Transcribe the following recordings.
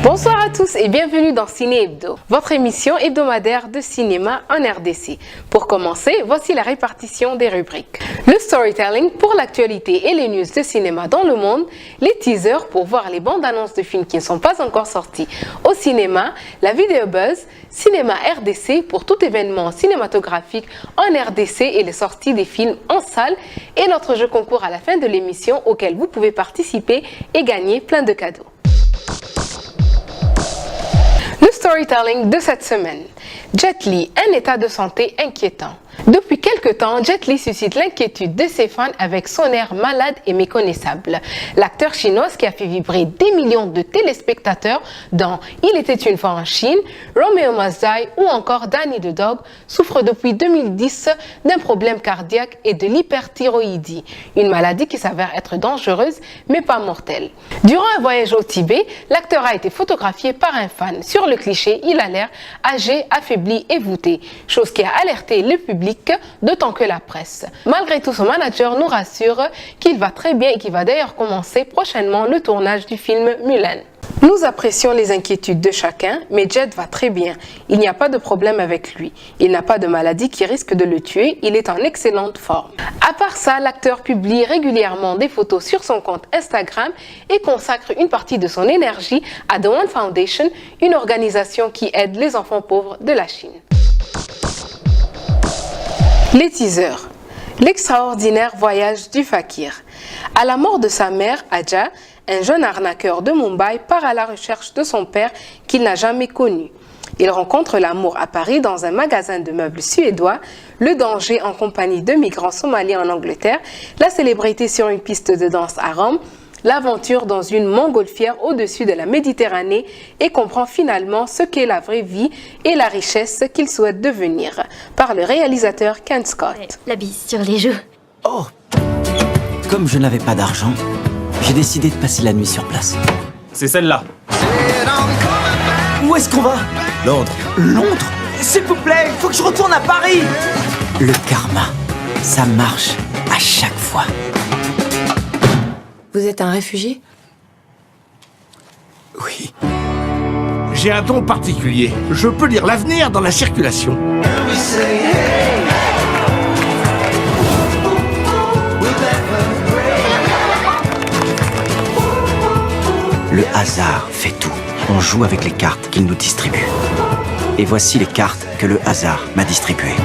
Bonsoir à tous et bienvenue dans Ciné Hebdo, votre émission hebdomadaire de cinéma en RDC. Pour commencer, voici la répartition des rubriques. Le storytelling pour l'actualité et les news de cinéma dans le monde, les teasers pour voir les bandes annonces de films qui ne sont pas encore sortis au cinéma, la vidéo buzz, cinéma RDC pour tout événement cinématographique en RDC et les sorties des films en salle et notre jeu concours à la fin de l'émission auquel vous pouvez participer et gagner plein de cadeaux. Le storytelling de cette semaine. Jet Li, un état de santé inquiétant. Depuis quelque temps, Jet Li suscite l'inquiétude de ses fans avec son air malade et méconnaissable. L'acteur chinois qui a fait vibrer des millions de téléspectateurs dans Il était une fois en Chine, Romeo Must Die ou encore Danny the Dog souffre depuis 2010 d'un problème cardiaque et de l'hyperthyroïdie, une maladie qui s'avère être dangereuse mais pas mortelle. Durant un voyage au Tibet, l'acteur a été photographié par un fan. Sur le cliché, il a l'air âgé, affaibli et voûté, chose qui a alerté le public, d'autant que la presse. Malgré tout, son manager nous rassure qu'il va très bien et qu'il va d'ailleurs commencer prochainement le tournage du film Mulan. Nous apprécions les inquiétudes de chacun, mais Jet va très bien. Il n'y a pas de problème avec lui. Il n'a pas de maladie qui risque de le tuer. Il est en excellente forme. À part ça, l'acteur publie régulièrement des photos sur son compte Instagram et consacre une partie de son énergie à The One Foundation, une organisation qui aide les enfants pauvres de la Chine. Les teasers. L'extraordinaire voyage du fakir. À la mort de sa mère, Adja, un jeune arnaqueur de Mumbai part à la recherche de son père qu'il n'a jamais connu. Il rencontre l'amour à Paris dans un magasin de meubles suédois, le danger en compagnie de migrants somaliens en Angleterre, la célébrité sur une piste de danse à Rome, l'aventure dans une montgolfière au-dessus de la Méditerranée et comprend finalement ce qu'est la vraie vie et la richesse qu'il souhaite devenir, par le réalisateur Ken Scott. La bise sur les joues. Oh! Comme je n'avais pas d'argent, j'ai décidé de passer la nuit sur place. C'est celle-là. Où est-ce qu'on va? Londres. Londres? S'il vous plaît, il faut que je retourne à Paris! Le karma, ça marche à chaque fois. Vous êtes un réfugié? Oui. J'ai un don particulier. Je peux lire l'avenir dans la circulation. Le hasard fait tout. On joue avec les cartes qu'il nous distribue. Et voici les cartes que le hasard m'a distribuées.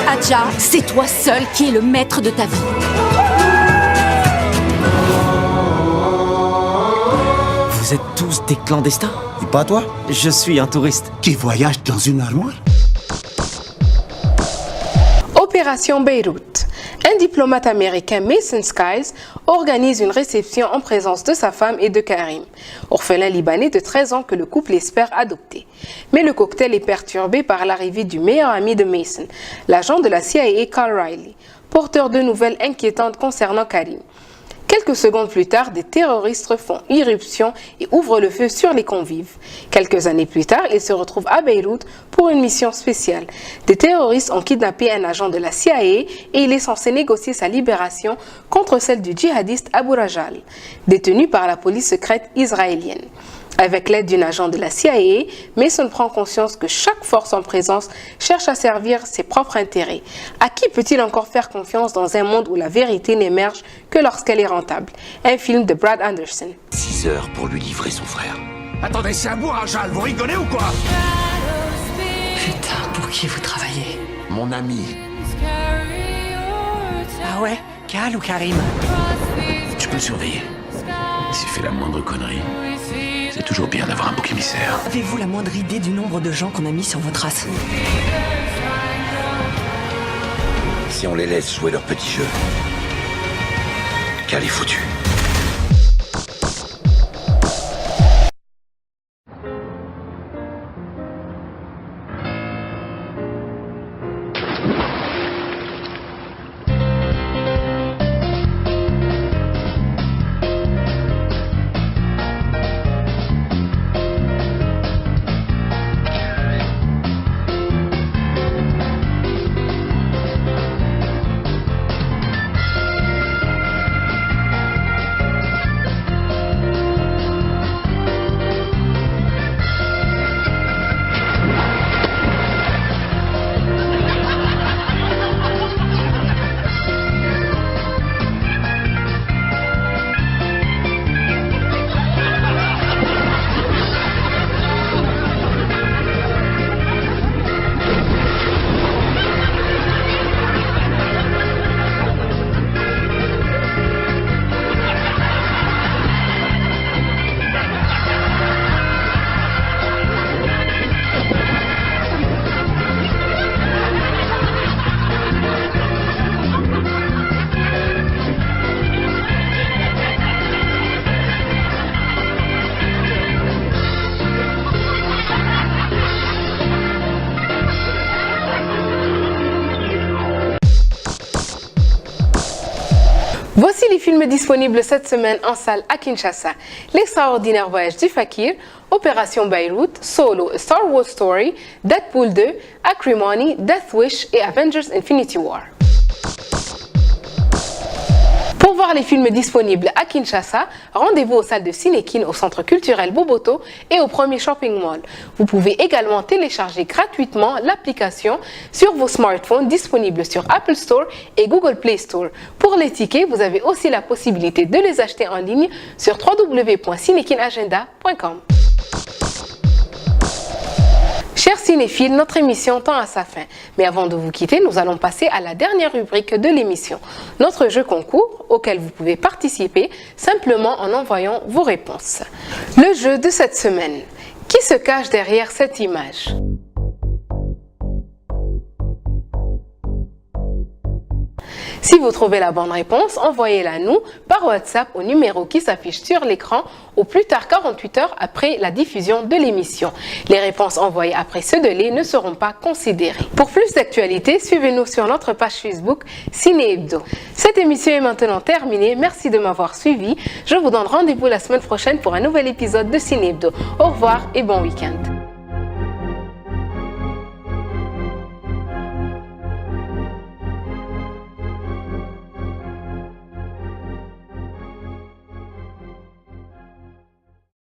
Adja, c'est toi seul qui es le maître de ta vie. Vous êtes tous des clandestins? Et pas toi? Je suis un touriste. Qui voyage dans une armoire? Opération Beyrouth. Un diplomate américain, Mason Skiles, organise une réception en présence de sa femme et de Karim, orphelin libanais de 13 ans que le couple espère adopter. Mais le cocktail est perturbé par l'arrivée du meilleur ami de Mason, l'agent de la CIA Carl Riley, porteur de nouvelles inquiétantes concernant Karim. Quelques secondes plus tard, des terroristes font irruption et ouvrent le feu sur les convives. Quelques années plus tard, ils se retrouvent à Beyrouth pour une mission spéciale. Des terroristes ont kidnappé un agent de la CIA et il est censé négocier sa libération contre celle du djihadiste Abu Rajal, détenu par la police secrète israélienne. Avec l'aide d'un agent de la CIA, Mason prend conscience que chaque force en présence cherche à servir ses propres intérêts. À qui peut-il encore faire confiance dans un monde où la vérité n'émerge que lorsqu'elle est rentable? Un film de Brad Anderson. 6 heures pour lui livrer son frère. Attendez, c'est un bourrage, vous rigolez ou quoi? Putain, pour qui vous travaillez? Mon ami. Ah ouais? Cal ou Karim? Tu peux le surveiller. S'il fait la moindre connerie, c'est toujours bien d'avoir un bouc émissaire. Avez-vous la moindre idée du nombre de gens qu'on a mis sur vos traces? Si on les laisse jouer leur petit jeu, Cal est foutu. Voici les films disponibles cette semaine en salle à Kinshasa. L'extraordinaire voyage du Fakir, Opération Beyrouth, Solo, A Star Wars Story, Deadpool 2, Acrimony, Death Wish et Avengers Infinity War. Pour voir les films disponibles à Kinshasa, rendez-vous aux salles de Cinékin au Centre culturel Boboto et au premier shopping mall. Vous pouvez également télécharger gratuitement l'application sur vos smartphones disponible sur Apple Store et Google Play Store. Pour les tickets, vous avez aussi la possibilité de les acheter en ligne sur www.cinekinagenda.com. Chers cinéphiles, notre émission tend à sa fin. Mais avant de vous quitter, nous allons passer à la dernière rubrique de l'émission, notre jeu concours auquel vous pouvez participer simplement en envoyant vos réponses. Le jeu de cette semaine. Qui se cache derrière cette image ? Si vous trouvez la bonne réponse, envoyez-la nous par WhatsApp au numéro qui s'affiche sur l'écran au plus tard 48 heures après la diffusion de l'émission. Les réponses envoyées après ce délai ne seront pas considérées. Pour plus d'actualités, suivez-nous sur notre page Facebook Ciné Hebdo. Cette émission est maintenant terminée. Merci de m'avoir suivi. Je vous donne rendez-vous la semaine prochaine pour un nouvel épisode de Ciné Hebdo. Au revoir et bon week-end.